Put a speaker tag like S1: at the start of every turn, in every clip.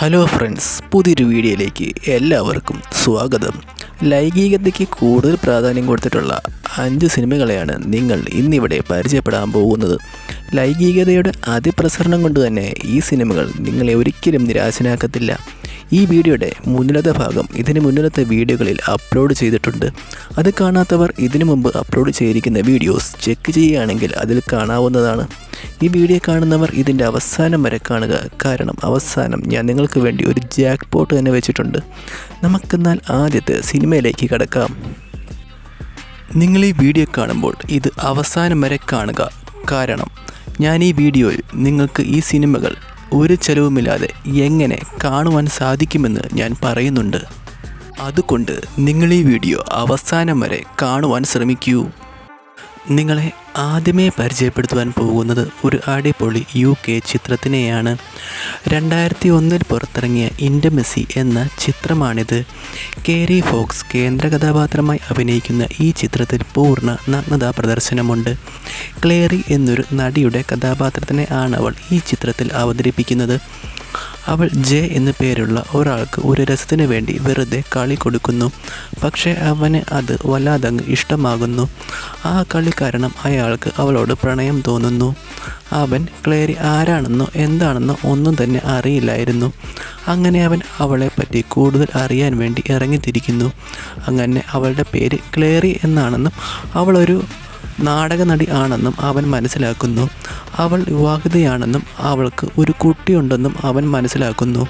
S1: Hello friends, പുതിയൊരു വീഡിയോയിലേക്ക് എല്ലാവർക്കും സ്വാഗതം. ലൈംഗികതയ്ക്ക് കൂടുതൽ പ്രാധാന്യം കൊടുത്തിട്ടുള്ള 5 സിനിമകളെയാണ് നിങ്ങൾ ഇന്നിവിടെ പരിചയപ്പെടാൻ പോകുന്നത്. ലൈംഗികതയുടെ അതിപ്രസരണം കൊണ്ട് തന്നെ ഈ സിനിമകൾ നിങ്ങളെ ഒരിക്കലും നിരാശനാക്കത്തില്ല. ഈ വീഡിയോയുടെ മുന്നിലത്തെ ഭാഗം ഇതിന് മുന്നിലത്തെ വീഡിയോകളിൽ അപ്ലോഡ് ചെയ്തിട്ടുണ്ട്. അത് കാണാത്തവർ ഇതിനു മുമ്പ് അപ്ലോഡ് ചെയ്തിരിക്കുന്ന വീഡിയോസ് ചെക്ക് ചെയ്യുകയാണെങ്കിൽ അതിൽ കാണാവുന്നതാണ്. ഈ വീഡിയോ കാണുന്നവർ ഇതിൻ്റെ അവസാനം വരെ കാണുക, കാരണം അവസാനം ഞാൻ നിങ്ങൾക്ക് വേണ്ടി ഒരു ജാക്ക് പോട്ട് തന്നെ വെച്ചിട്ടുണ്ട്. നമുക്കെന്നാൽ ആദ്യത്തെ സിനിമയിലേക്ക് കടക്കാം. നിങ്ങൾ ഈ വീഡിയോ കാണുമ്പോൾ ഇത് അവസാനം വരെ കാണുക, കാരണം ഞാൻ ഈ വീഡിയോയിൽ നിങ്ങൾക്ക് ഈ സിനിമകൾ ഒരു ചെലവുമില്ലാതെ എങ്ങനെ കാണുവാൻ സാധിക്കുമെന്ന് ഞാൻ പറയുന്നുണ്ട്. അതുകൊണ്ട് നിങ്ങൾ ഈ വീഡിയോ അവസാനം വരെ കാണുവാൻ ശ്രമിക്കൂ. നിങ്ങളെ ആദ്യമേ പരിചയപ്പെടുത്തുവാൻ പോകുന്നത് ഒരു അടിപൊളി UK ചിത്രത്തിനെയാണ്. 2001 പുറത്തിറങ്ങിയ ഇൻറ്റിമസി എന്ന ചിത്രമാണിത്. കേരി ഫോക്സ് കേന്ദ്ര കഥാപാത്രമായി അഭിനയിക്കുന്ന ഈ ചിത്രത്തിൽ പൂർണ്ണ നഗ്നതാ പ്രദർശനമുണ്ട്. ക്ലേറി എന്നൊരു നടിയുടെ കഥാപാത്രത്തിനെ ആണ് അവൾ ഈ ചിത്രത്തിൽ അവതരിപ്പിക്കുന്നത്. അവൾ ജെ എന്നു പേരുള്ള ഒരാൾക്ക് ഒരു രസത്തിനു വേണ്ടി വെറുതെ കളി കൊടുക്കുന്നു. പക്ഷേ അവന് അത് വല്ലാതങ്ങ് ഇഷ്ടമാകുന്നു. ആ കളി കാരണം അയാൾക്ക് അവളോട് പ്രണയം തോന്നുന്നു. അവൻ ക്ലേറി ആരാണെന്നോ എന്താണെന്നോ ഒന്നും തന്നെ അറിയില്ലായിരുന്നു. അങ്ങനെ അവൻ അവളെ പറ്റി കൂടുതൽ അറിയാൻ വേണ്ടി ഇറങ്ങിത്തിരിക്കുന്നു. അങ്ങനെ അവളുടെ പേര് ക്ലേറി എന്നാണെന്നും അവളൊരു നാടക നടി ആണെന്നും അവൻ മനസ്സിലാക്കുന്നു. അവൾ വിവാഹിതയാണെന്നും അവൾക്ക് ഒരു കുട്ടിയുണ്ടെന്നും അവൻ മനസ്സിലാക്കുന്നു.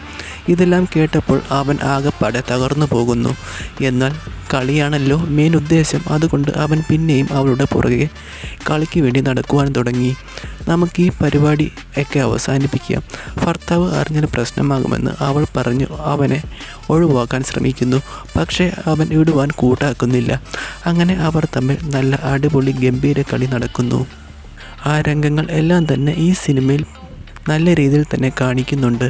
S1: ഇതെല്ലാം കേട്ടപ്പോൾ അവൻ ആകെപ്പാടെ തകർന്നു പോകുന്നു. എന്നാൽ കളിയാണല്ലോ മെയിൻ ഉദ്ദേശം, അതുകൊണ്ട് അവൻ പിന്നെയും അവളുടെ പുറകെ കളിക്ക് വേണ്ടി നടക്കുവാൻ തുടങ്ങി. നമുക്ക് ഈ പരിപാടി ഒക്കെ അവസാനിപ്പിക്കാം. ഭർത്താവ് അറിഞ്ഞാൽ പ്രശ്നമാകുമെന്ന് അവൾ പറഞ്ഞു അവനെ ഒഴിവാക്കാൻ ശ്രമിക്കുന്നു. പക്ഷേ അവൻ വിടുവാൻ കൂട്ടാക്കുന്നില്ല. അങ്ങനെ അവർ തമ്മിൽ നല്ല അടിപൊളി ഗംഭീര കളി നടക്കുന്നു. ആ രംഗങ്ങൾ എല്ലാം തന്നെ ഈ സിനിമയിൽ നല്ല രീതിയിൽ തന്നെ കാണിക്കുന്നുണ്ട്.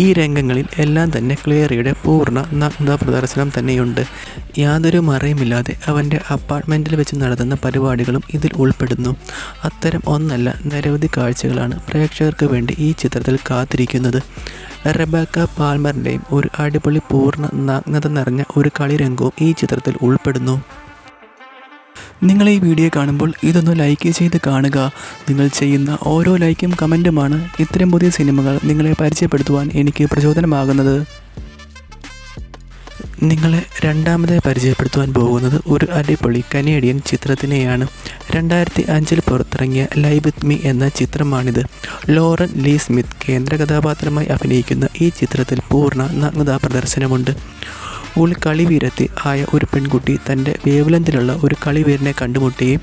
S1: ഈ രംഗങ്ങളിൽ എല്ലാം തന്നെ ക്ലേറിയുടെ പൂർണ്ണ നഗ്നതാ പ്രദർശനം തന്നെയുണ്ട്. യാതൊരു മറയുമില്ലാതെ അവൻ്റെ അപ്പാർട്ട്മെൻറ്റിൽ വെച്ച് നടത്തുന്ന പരിപാടികളും ഇതിൽ ഉൾപ്പെടുന്നു. അത്തരം ഒന്നല്ല നിരവധി കാഴ്ചകളാണ് പ്രേക്ഷകർക്ക് വേണ്ടി ഈ ചിത്രത്തിൽ കാത്തിരിക്കുന്നത്. റെബേക്ക പാൽമറിൻ്റെയും ഒരു അടിപൊളി പൂർണ്ണ നഗ്നത നിറഞ്ഞ ഒരു കളിരംഗവും ഈ ചിത്രത്തിൽ ഉൾപ്പെടുന്നു. നിങ്ങൾ ഈ വീഡിയോ കാണുമ്പോൾ ഇതൊന്ന് ലൈക്ക് ചെയ്ത് കാണുക. നിങ്ങൾ ചെയ്യുന്ന ഓരോ ലൈക്കും കമൻറ്റുമാണ് ഇത്തരം പുതിയ സിനിമകൾ നിങ്ങളെ പരിചയപ്പെടുത്തുവാൻ എനിക്ക് പ്രചോദനമാകുന്നത്. നിങ്ങളെ രണ്ടാമതായി പരിചയപ്പെടുത്തുവാൻ പോകുന്നത് ഒരു അടിപൊളി കനേഡിയൻ ചിത്രത്തിനെയാണ്. 2005 പുറത്തിറങ്ങിയ ലൈവ് വിത്ത് മീ എന്ന ചിത്രമാണിത്. ലോറൻ ലീ സ്മിത്ത് കേന്ദ്ര കഥാപാത്രമായി അഭിനയിക്കുന്ന ഈ ചിത്രത്തിൽ പൂർണ്ണ നഗ്നതാ പ്രദർശനമുണ്ട്. ഒരു കളിവീരത്തി ആയ ഒരു പെൺകുട്ടി തൻ്റെ വേവലന്തിലുള്ള ഒരു കളിവീരനെ കണ്ടുമുട്ടുകയും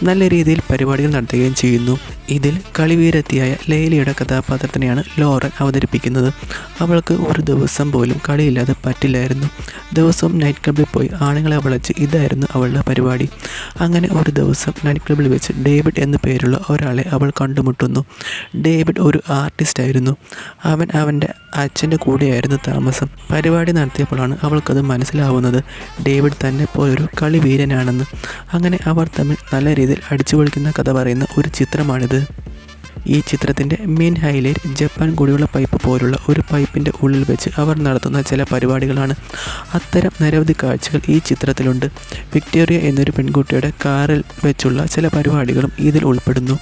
S1: നല്ല രീതിയിൽ പരിപാടികൾ നടത്തുകയും ചെയ്യുന്നു. ഇതിൽ കളിവീരത്തിയായ ലൈലയുടെ കഥാപാത്രത്തിനെയാണ് ലോറൻ അവതരിപ്പിക്കുന്നത്. അവൾക്ക് ഒരു ദിവസം പോലും കളിയില്ലാതെ പറ്റില്ലായിരുന്നു. ദിവസവും നൈറ്റ് ക്ലബ്ബിൽ പോയി ആണുങ്ങളെ വിളിച്ച് ഇതായിരുന്നു അവളുടെ പരിപാടി. അങ്ങനെ ഒരു ദിവസം നൈറ്റ് ക്ലബ്ബിൽ വെച്ച് ഡേവിഡ് എന്നു പേരുള്ള ഒരാളെ അവൾ കണ്ടുമുട്ടുന്നു. ഡേവിഡ് ഒരു ആർട്ടിസ്റ്റായിരുന്നു. അവൻ അവൻ്റെ അച്ഛൻ്റെ കൂടെയായിരുന്നു താമസം. പരിപാടി നടത്തിയപ്പോഴാണ് അവൾക്കത് മനസ്സിലാവുന്നത് ഡേവിഡ് തന്നെ പോലൊരു കളിവീരനാണെന്ന്. അങ്ങനെ അവർ തമ്മിൽ നല്ല രീതിയിൽ അടിച്ചു പൊളിക്കുന്ന കഥ പറയുന്ന ഒരു ചിത്രമാണിത്. ഈ ചിത്രത്തിൻ്റെ മെയിൻ ഹൈലൈറ്റ് ജപ്പാൻ കുടിവെള്ള പൈപ്പ് പോലുള്ള ഒരു പൈപ്പിൻ്റെ ഉള്ളിൽ വെച്ച് അവർ നടത്തുന്ന ചില പരിപാടികളാണ്. അത്തരം നിരവധി കാഴ്ചകൾ ഈ ചിത്രത്തിലുണ്ട്. വിക്ടോറിയ എന്നൊരു പെൺകുട്ടിയുടെ കാറിൽ വെച്ചുള്ള ചില പരിപാടികളും ഇതിൽ ഉൾപ്പെടുന്നു.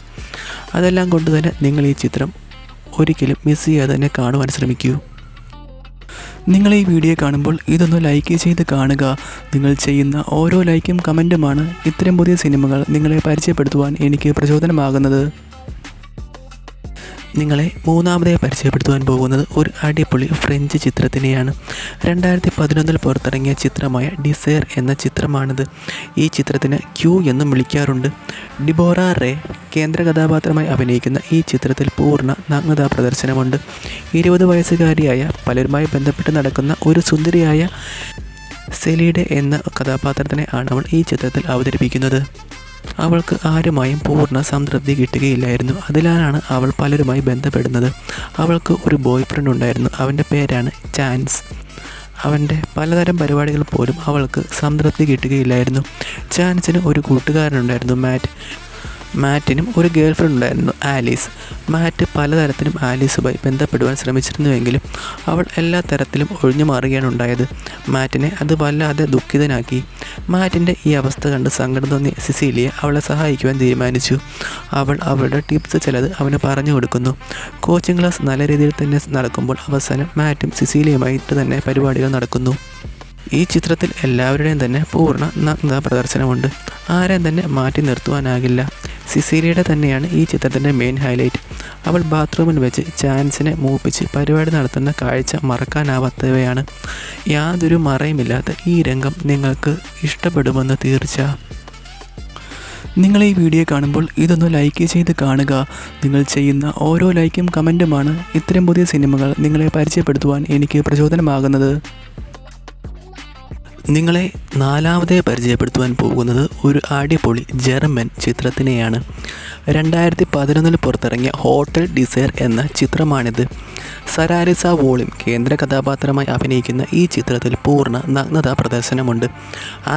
S1: അതെല്ലാം കൊണ്ട് തന്നെ നിങ്ങൾ ഈ ചിത്രം ഒരിക്കലും മിസ് ചെയ്യാതെ തന്നെ കാണുവാൻ ശ്രമിക്കൂ. നിങ്ങൾ ഈ വീഡിയോ കാണുമ്പോൾ ഇതൊന്ന് ലൈക്ക് ചെയ്ത് കാണുക. നിങ്ങൾ ചെയ്യുന്ന ഓരോ ലൈക്കും കമൻറ്റുമാണ് ഇത്തരം പുതിയ സിനിമകൾ നിങ്ങളെ പരിചയപ്പെടുത്തുവാൻ എനിക്ക് പ്രചോദനമാകുന്നത്. നിങ്ങളെ മൂന്നാമതായി പരിചയപ്പെടുത്തുവാൻ പോകുന്നത് ഒരു അടിപൊളി ഫ്രഞ്ച് ചിത്രത്തിനെയാണ്. 2011 പുറത്തിറങ്ങിയ ചിത്രമായ ഡിസയർ എന്ന ചിത്രമാണിത്. ഈ ചിത്രത്തിന് ക്യൂ എന്നും വിളിക്കാറുണ്ട്. ഡിബോറ റേ കേന്ദ്ര കഥാപാത്രമായി അഭിനയിക്കുന്ന ഈ ചിത്രത്തിൽ പൂർണ്ണ നഗ്നതാ പ്രദർശനമുണ്ട്. 20 വയസ്സുകാരിയായ പലരുമായി ബന്ധപ്പെട്ട് നടക്കുന്ന ഒരു സുന്ദരിയായ സെലീഡെ എന്ന കഥാപാത്രത്തിനെ ആണ് അവൾ ഈ ചിത്രത്തിൽ അവതരിപ്പിക്കുന്നത്. അവൾക്ക് ആരുമായും പൂർണ്ണ സംതൃപ്തി കിട്ടുകയില്ലായിരുന്നു. അതിലാണ് അവൾ പലരുമായി ബന്ധപ്പെടുന്നത്. അവൾക്ക് ഒരു ബോയ് ഫ്രണ്ട് ഉണ്ടായിരുന്നു. അവൻ്റെ പേരാണ് ചാൻസ്. അവൻ്റെ പലതരം പരിപാടികൾ പോലും അവൾക്ക് സംതൃപ്തി കിട്ടുകയില്ലായിരുന്നു. ചാൻസിന് ഒരു കൂട്ടുകാരനുണ്ടായിരുന്നു, മാറ്റ്. മാറ്റിനും ഒരു ഗേൾ ഫ്രണ്ട് ഉണ്ടായിരുന്നു, ആലീസ്. മാറ്റ് പലതരത്തിലും ആലീസുമായി ബന്ധപ്പെടുവാൻ ശ്രമിച്ചിരുന്നുവെങ്കിലും അവൾ എല്ലാ തരത്തിലും ഒഴിഞ്ഞു മാറുകയാണ് ഉണ്ടായത്. മാറ്റിനെ അത് വല്ലാതെ ദുഃഖിതനാക്കി. മാറ്റിൻ്റെ ഈ അവസ്ഥ കണ്ട് സങ്കടം തോന്നിയ സിസീലിയ അവളെ സഹായിക്കുവാൻ തീരുമാനിച്ചു. അവൾ അവളുടെ ടിപ്സ് ചിലത് അവന് പറഞ്ഞു കൊടുക്കുന്നു. കോച്ചിങ് ക്ലാസ് നല്ല രീതിയിൽ തന്നെ നടക്കുമ്പോൾ അവസാനം മാറ്റും സിസീലിയയുമായിട്ട് തന്നെ പരിപാടികൾ നടക്കുന്നു. ഈ ചിത്രത്തിൽ എല്ലാവരുടെയും തന്നെ പൂർണ്ണ നഗ്നതാ പ്രദർശനമുണ്ട്. ആരെയും തന്നെ മാറ്റി നിർത്തുവാനാകില്ല. സിസീലിയയുടെ തന്നെയാണ് ഈ ചിത്രത്തിൻ്റെ മെയിൻ ഹൈലൈറ്റ്. അവൾ ബാത്റൂമിൽ വെച്ച് ചാൻസിനെ മൂപ്പിച്ച് പരിപാടി നടത്തുന്ന കാഴ്ച മറക്കാനാവാത്തവയാണ്. യാതൊരു മറയുമില്ലാത്ത ഈ രംഗം നിങ്ങൾക്ക് ഇഷ്ടപ്പെടുമെന്ന് തീർച്ച. നിങ്ങൾ ഈ വീഡിയോ കാണുമ്പോൾ ഇതൊന്ന് ലൈക്ക് ചെയ്ത് കാണുക. നിങ്ങൾ ചെയ്യുന്ന ഓരോ ലൈക്കും കമൻറ്റുമാണ് ഇത്തരം പുതിയ സിനിമകൾ നിങ്ങളെ പരിചയപ്പെടുത്തുവാൻ എനിക്ക് പ്രചോദനമാകുന്നത്. നിങ്ങളെ നാലാമതായി പരിചയപ്പെടുത്തുവാൻ പോകുന്നത് ഒരു അടിപൊളി ജർമ്മൻ ചിത്രത്തിനെയാണ്. 2011 പുറത്തിറങ്ങിയ ഹോട്ടൽ ഡിസയർ എന്ന ചിത്രമാണിത്. സരാരിസ വോളിം കേന്ദ്ര കഥാപാത്രമായി അഭിനയിക്കുന്ന ഈ ചിത്രത്തിൽ പൂർണ്ണ നഗ്നതാ പ്രദർശനമുണ്ട്.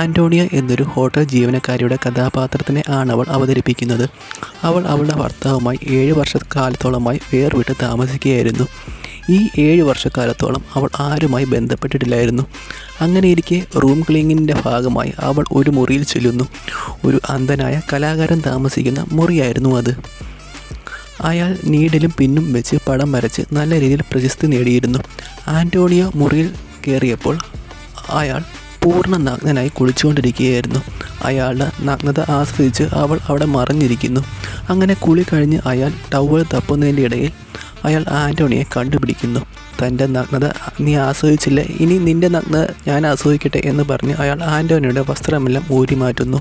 S1: ആൻ്റോണിയ എന്നൊരു ഹോട്ടൽ ജീവനക്കാരിയുടെ കഥാപാത്രത്തിനെ ആണ് അവൾ അവതരിപ്പിക്കുന്നത്. അവൾ അവളുടെ ഭർത്താവുമായി 7 വർഷക്കാലത്തോളമായി വേർവിട്ട് താമസിക്കുകയായിരുന്നു. ഈ 7 വർഷക്കാലത്തോളം അവൾ ആരുമായി ബന്ധപ്പെട്ടിട്ടില്ലായിരുന്നു. അങ്ങനെയിരിക്കെ റൂം ക്ലീനിങ്ങിൻ്റെ ഭാഗമായി അവൾ ഒരു മുറിയിൽ ചെല്ലുന്നു. ഒരു അന്ധനായ കലാകാരൻ താമസിക്കുന്ന മുറിയായിരുന്നു അത്. അയാൾ നീഡിലും പിന്നും വെച്ച് പടം വരച്ച് നല്ല രീതിയിൽ പ്രശസ്തി നേടിയിരുന്നു. ആൻ്റോണിയോ മുറിയിൽ കയറിയപ്പോൾ അയാൾ പൂർണ്ണ നഗ്നനായി കുളിച്ചുകൊണ്ടിരിക്കുകയായിരുന്നു. അയാളുടെ നഗ്നത ആസ്വദിച്ച് അവൾ അവിടെ മറഞ്ഞിരിക്കുന്നു. അങ്ങനെ കുളി കഴിഞ്ഞ് അയാൾ ടവൽ തപ്പുന്നതിൻ്റെ ഇടയിൽ അയാൾ ആൻ്റോണിയെ കണ്ടുപിടിക്കുന്നു. തൻ്റെ നഗ്നത നീ ആസ്വദിച്ചില്ല, ഇനി നിൻ്റെ നഗ്നത ഞാൻ ആസ്വദിക്കട്ടെ എന്ന് പറഞ്ഞ് അയാൾ ആൻ്റോണിയുടെ വസ്ത്രമെല്ലാം ഊരി മാറ്റുന്നു.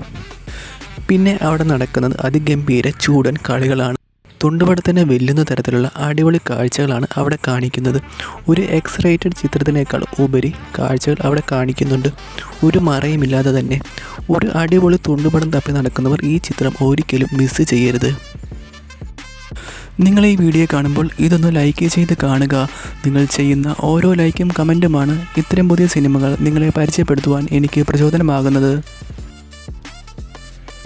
S1: പിന്നെ അവിടെ നടക്കുന്നത് അതിഗംഭീര ചൂടൻ കളികളാണ്. തുണ്ടുപടത്തിനെ വെല്ലുന്ന തരത്തിലുള്ള അടിപൊളി കാഴ്ചകളാണ് അവിടെ കാണിക്കുന്നത്. ഒരു എക്സ് റേറ്റഡ് ചിത്രത്തിനേക്കാൾ ഉപരി കാഴ്ചകൾ അവിടെ കാണിക്കുന്നുണ്ട്. ഒരു മറയുമില്ലാതെ തന്നെ ഒരു അടിപൊളി തുണ്ടുപടം തപ്പി നടക്കുന്നവർ ഈ ചിത്രം ഒരിക്കലും മിസ് ചെയ്യരുത്. നിങ്ങൾ ഈ വീഡിയോ കാണുമ്പോൾ ഇതൊന്ന് ലൈക്ക് ചെയ്ത് കാണുക. നിങ്ങൾ ചെയ്യുന്ന ഓരോ ലൈക്കും കമൻറ്റുമാണ് ഇത്തരം പുതിയ സിനിമകൾ നിങ്ങളെ പരിചയപ്പെടുത്തുവാൻ എനിക്ക് പ്രചോദനമാകുന്നത്.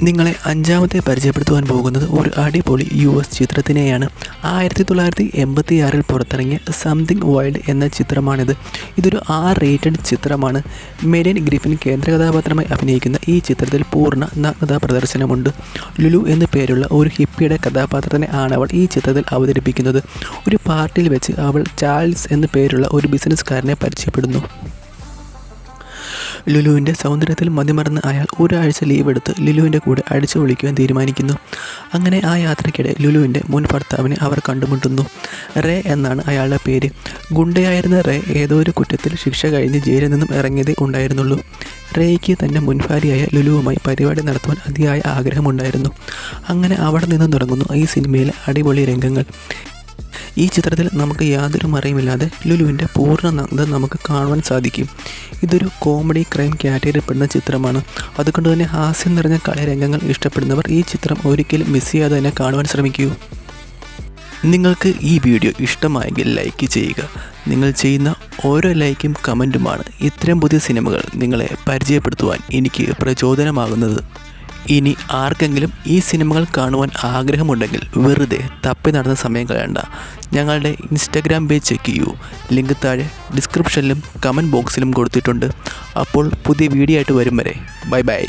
S1: നിങ്ങളെ അഞ്ചാമത്തെ പരിചയപ്പെടുത്തുവാൻ പോകുന്നത് ഒരു അടിപൊളി US ചിത്രത്തിനെയാണ്. 1986 പുറത്തിറങ്ങിയ സംതിങ് വൈൽഡ് എന്ന ചിത്രമാണിത്. ഇതൊരു R റേറ്റഡ് ചിത്രമാണ്. മെരിൻ ഗ്രിഫിൻ കേന്ദ്ര കഥാപാത്രമായി അഭിനയിക്കുന്ന ഈ ചിത്രത്തിൽ പൂർണ്ണ നഗ്നതാ പ്രദർശനമുണ്ട്. ലുലു എന്നു പേരുള്ള ഒരു ഹിപ്പിയുടെ കഥാപാത്രത്തിനെ ആണ് അവൾ ഈ ചിത്രത്തിൽ അവതരിപ്പിക്കുന്നത്. ഒരു പാർട്ടിയിൽ വെച്ച് അവൾ ചാൾസ് എന്നു പേരുള്ള ഒരു ബിസിനസ്സുകാരനെ പരിചയപ്പെടുന്നു. ലുലുവിൻ്റെ സൗന്ദര്യത്തിൽ മതിമറന്ന് അയാൾ ഒരാഴ്ച ലീവ് എടുത്ത് ലുലുവിൻ്റെ കൂടെ അടിച്ചു പൊളിക്കുവാൻ തീരുമാനിക്കുന്നു. അങ്ങനെ ആ യാത്രയ്ക്കിടെ ലുലുവിൻ്റെ മുൻ ഭർത്താവിനെ അവർ കണ്ടുമുട്ടുന്നു. റേ എന്നാണ് അയാളുടെ പേര്. ഗുണ്ടയായിരുന്ന റേ ഏതോ ഒരു കുറ്റത്തിൽ ശിക്ഷ കഴിഞ്ഞ് ജയിലിൽ നിന്നും ഇറങ്ങിയതേ ഉണ്ടായിരുന്നുള്ളൂ. റേയ്ക്ക് തൻ്റെ മുൻഭാര്യയായ ലുലുവുമായി പരിപാടി നടത്തുവാൻ അതിയായ ആഗ്രഹമുണ്ടായിരുന്നു. അങ്ങനെ അവിടെ നിന്നും തുടങ്ങുന്നു ഈ സിനിമയിലെ അടിപൊളി രംഗങ്ങൾ. ഈ ചിത്രത്തിൽ നമുക്ക് യാതൊരു മറയുമില്ലാതെ ലുലുവിൻ്റെ പൂർണ്ണ നഗ്നത നമുക്ക് കാണുവാൻ സാധിക്കും. ഇതൊരു കോമഡി ക്രൈം കാറ്റഗറിയിൽപ്പെടുന്ന ചിത്രമാണ്. അതുകൊണ്ട് തന്നെ ഹാസ്യം നിറഞ്ഞ കളിരംഗങ്ങൾ ഇഷ്ടപ്പെടുന്നവർ ഈ ചിത്രം ഒരിക്കലും മിസ് ചെയ്യാതെ തന്നെ കാണുവാൻ ശ്രമിക്കൂ. നിങ്ങൾക്ക് ഈ വീഡിയോ ഇഷ്ടമായെങ്കിൽ ലൈക്ക് ചെയ്യുക. നിങ്ങൾ ചെയ്യുന്ന ഓരോ ലൈക്കും കമൻറ്റുമാണ് ഇത്തരം പുതിയ സിനിമകൾ നിങ്ങളെ പരിചയപ്പെടുത്തുവാൻ എനിക്ക് പ്രചോദനമാകുന്നത്. ഇനി ആർക്കെങ്കിലും ഈ സിനിമകൾ കാണുവാൻ ആഗ്രഹമുണ്ടെങ്കിൽ വെറുതെ തപ്പി നടന്ന സമയം കളയണ്ട. ഞങ്ങളുടെ ഇൻസ്റ്റാഗ്രാം പേജ് ചെക്ക് ചെയ്യൂ. ലിങ്ക് താഴെ ഡിസ്ക്രിപ്ഷനിലും കമൻറ്റ് ബോക്സിലും കൊടുത്തിട്ടുണ്ട്. അപ്പോൾ പുതിയ വീഡിയോ ആയിട്ട് വരും വരെ ബൈ ബൈ.